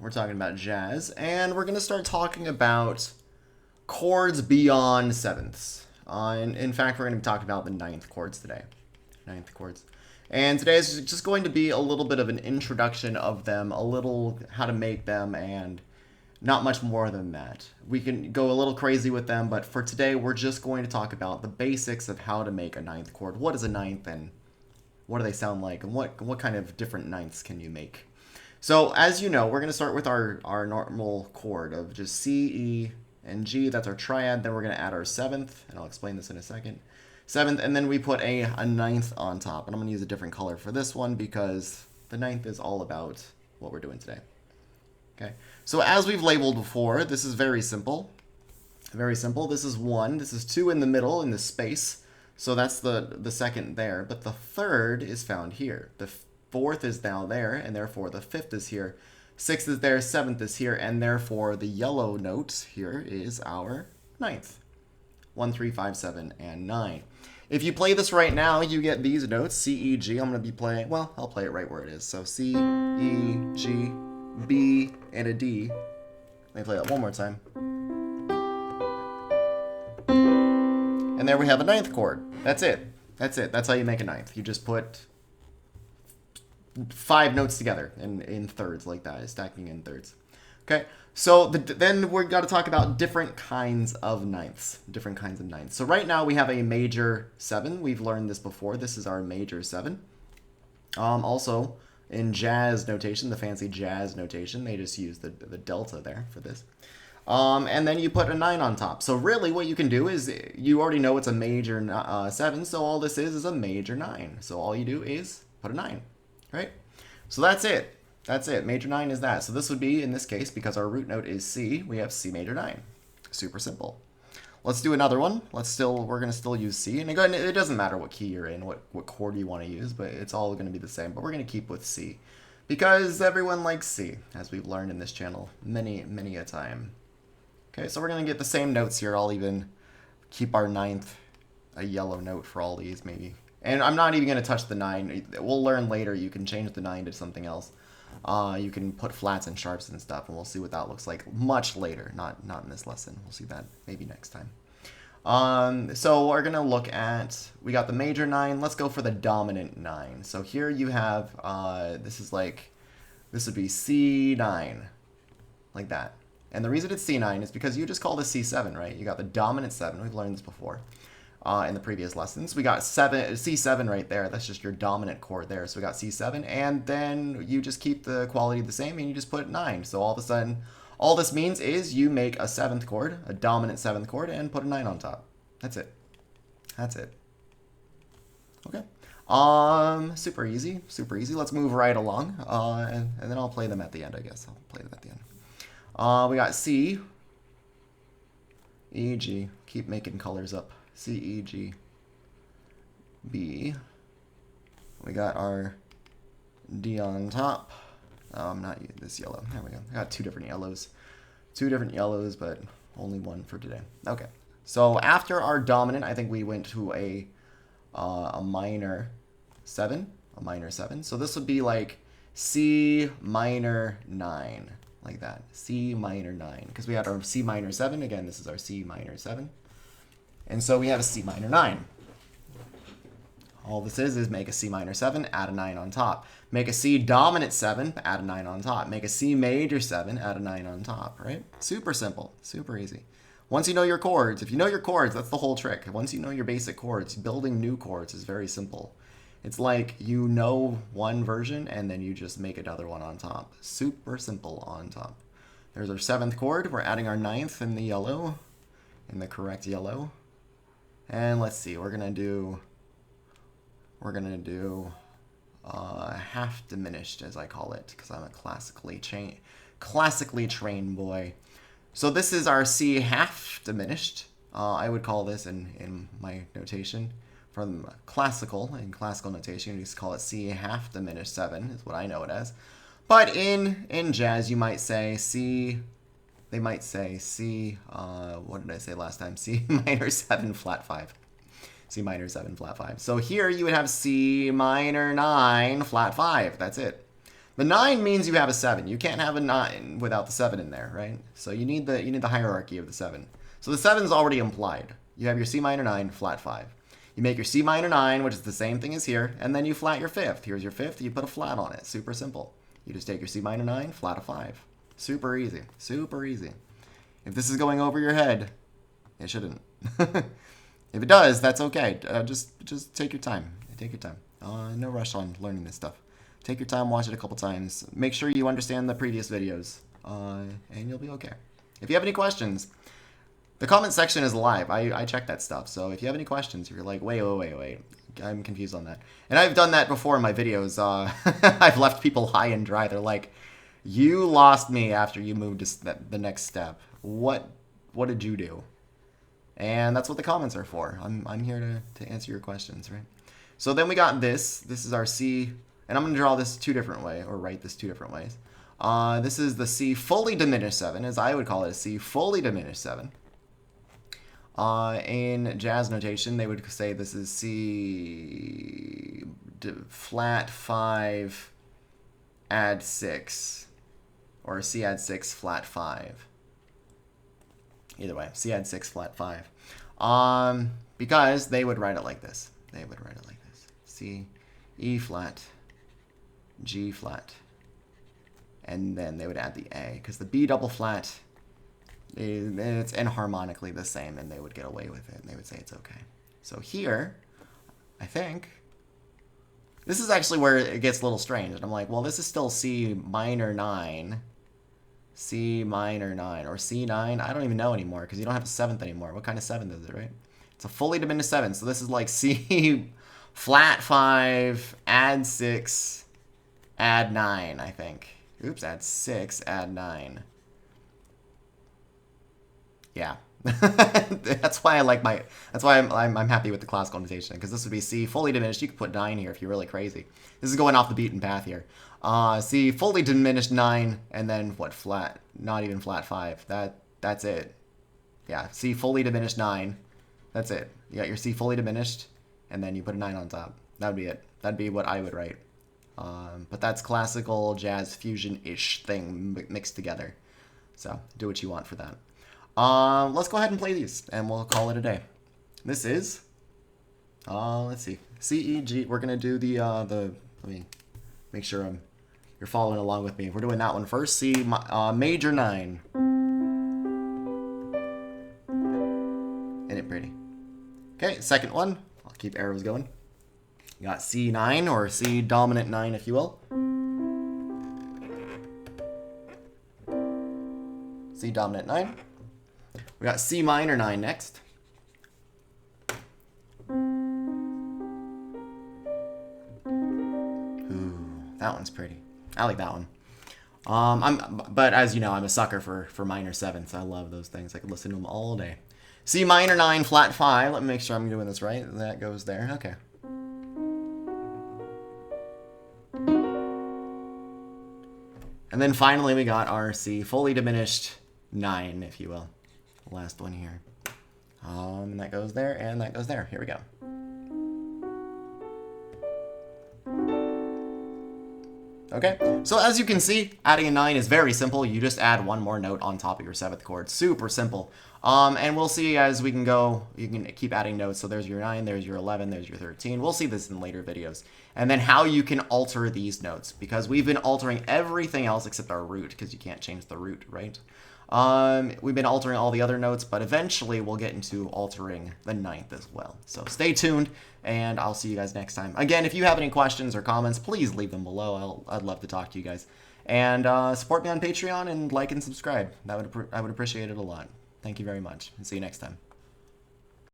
We're talking about jazz, and we're going to start talking about chords beyond sevenths. In fact, we're going to be talking about the ninth chords today. Ninth chords. And today is just going to be a little bit of an introduction of them, a little how to make them, and not much more than that. We can go a little crazy with them, but for today, we're just going to talk about the basics of how to make a ninth chord. What is a ninth, and what do they sound like, and what kind of different ninths can you make? So as you know, we're going to start with our normal chord of just C, E, and G. That's our triad. Then we're going to add our seventh, and I'll explain this in a second. Seventh, and then we put a ninth on top. And I'm going to use a different color for this one because the ninth is all about what we're doing today. Okay, so as we've labeled before, this is very simple. Very simple. This is 1. This is 2 in the middle in the space. So that's the second there. But the third is found here. The fourth is now there, and therefore the fifth is here. Sixth is there, seventh is here, and therefore the yellow note here is our ninth. 1, 3, 5, 7, and 9. If you play this right now, you get these notes, C, E, G. I'm going to be playing, well, I'll play it right where it is. So C, E, G, B, and a D. Let me play that one more time. And there we have a ninth chord. That's it. That's it. That's how you make a ninth. You just put 5 notes together in thirds like that, stacking in thirds. Okay, so then we've got to talk about different kinds of ninths. Different kinds of ninths. So right now we have a major 7. We've learned this before. This is our major 7. Also, in jazz notation, the fancy jazz notation, they just use the delta there for this. And then you put a 9 on top. So really what you can do is, you already know it's a major 7, so all this is a major 9. So all you do is put a 9, right? So that's it. That's it. Major 9 is that. So this would be, in this case, because our root note is C, we have C major 9. Super simple. Let's do another one. We're going to still use C. And again, it doesn't matter what key you're in, what chord you want to use, but it's all going to be the same. But we're going to keep with C, because everyone likes C, as we've learned in this channel many, many a time. Okay, so we're going to get the same notes here. I'll even keep our ninth a yellow note for all these, maybe. And I'm not even going to touch the 9. We'll learn later you can change the 9 to something else. You can put flats and sharps and stuff, and we'll see what that looks like much later, not in this lesson. We'll see that maybe next time. So we're going to look at, we got the major 9. Let's go for the dominant 9. So here you have, this would be C9, like that. And the reason it's C9 is because you just call this C7, right? You got the dominant 7. We've learned this before in the previous lessons. We got C7 right there. That's just your dominant chord there. So we got C7, and then you just keep the quality the same, and you just put 9. So all of a sudden, all this means is you make a 7th chord, a dominant 7th chord, and put a 9 on top. That's it. That's it. Okay. Super easy. Super easy. Let's move right along, and then I'll play them at the end, I guess. I'll play them at the end. We got C, E, G. Keep making colors up. C, E, G, B. We got our D on top. Not this yellow. There we go. I got 2 different yellows. 2 different yellows, but only one for today. Okay. So after our dominant, I think we went to a minor 7. A minor 7. So this would be like C minor 9. Like that. C minor 9. Because we had our C minor 7. Again, this is our C minor 7. And so we have a C minor 9. All this is make a C minor 7, add a 9 on top. Make a C dominant 7, add a 9 on top. Make a C major 7, add a 9 on top, right? Super simple. Super easy. Once you know your chords, if you know your chords, that's the whole trick. Once you know your basic chords, building new chords is very simple. It's like you know one version and then you just make another one on top. Super simple on top. There's our 7th chord. We're adding our 9th in the yellow, in the correct yellow. And let's see, we're gonna do half-diminished, as I call it, because I'm a classically trained boy. So this is our C half-diminished. I would call this in my notation from classical notation, you just call it C half-diminished 7 is what I know it as. But in jazz, you might say C. They might say C, what did I say last time? C minor 7 flat 5. C minor 7 flat 5. So here you would have C minor 9 flat 5. That's it. The 9 means you have a 7. You can't have a 9 without the 7 in there, right? So you need the hierarchy of the 7. So the 7 is already implied. You have your C minor 9, flat 5. You make your C minor 9, which is the same thing as here, and then you flat your 5th. Here's your 5th, you put a flat on it. Super simple. You just take your C minor 9, flat a 5. Super easy. Super easy. If this is going over your head, it shouldn't. If it does, that's okay. Just take your time. Take your time. No rush on learning this stuff. Take your time, watch it a couple times. Make sure you understand the previous videos, and you'll be okay. If you have any questions, the comment section is live. I check that stuff. So if you have any questions, if you're like, wait, I'm confused on that. And I've done that before in my videos. I've left people high and dry. They're like, you lost me after you moved to the next step. What did you do? And that's what the comments are for. I'm here to answer your questions, right? So then we got this. This is our C, and I'm going to draw this 2 different ways, or write this 2 different ways. This is the C fully diminished 7, as I would call it, a C fully diminished 7. In jazz notation, they would say this is C flat 5 add 6, or C add 6 flat 5. Either way, C add 6 flat 5. Because they would write it like this. They would write it like this. C, E flat, G flat. And then they would add the A, because the B double flat, it's enharmonically the same, and they would get away with it, and they would say it's okay. So here, I think, this is actually where it gets a little strange. And I'm like, well, this is still C minor 9. C minor 9, or C9. I don't even know anymore, because you don't have a 7th anymore. What kind of 7th is it, right? It's a fully diminished 7, so this is like C flat 5, add 6, add 9, I think. Oops, add 6, add 9. Yeah. That's why I like that's why I'm happy with the classical notation, because this would be C fully diminished. You could put 9 here if you're really crazy. This is going off the beaten path here. C fully diminished 9, and then what, flat, not even flat 5. That's it. Yeah, C fully diminished 9. That's it. You got your C fully diminished, and then you put a 9 on top. That would be it. That'd be what I would write. But that's classical jazz fusion-ish thing mixed together. So do what you want for that. Let's go ahead and play these, and we'll call it a day. This is, let's see, C, E, G. We're gonna do let me make sure you're following along with me. We're doing that one first. C, major 9. Isn't it pretty? Okay, second one. I'll keep arrows going. You got C9, or C dominant 9, if you will. C dominant 9. We got C minor 9 next. Ooh, that one's pretty. I like that one. But as you know, I'm a sucker for minor 7ths. I love those things. I could listen to them all day. C minor 9, flat 5. Let me make sure I'm doing this right. That goes there. Okay. And then finally we got our C fully diminished 9, if you will. Last one here. And that goes there, and that goes there. Here we go. Okay, so as you can see, adding a 9 is very simple. You just add one more note on top of your 7th chord. Super simple. And we'll see as we can go, you can keep adding notes. So there's your 9, there's your 11, there's your 13. We'll see this in later videos. And then how you can alter these notes, because we've been altering everything else except our root, because you can't change the root, right? We've been altering all the other notes, but eventually we'll get into altering the 9th as well. So stay tuned, and I'll see you guys next time. Again, if you have any questions or comments, please leave them below. I'd love to talk to you guys. And support me on Patreon, and like and subscribe. I would appreciate it a lot. Thank you very much, and see you next time.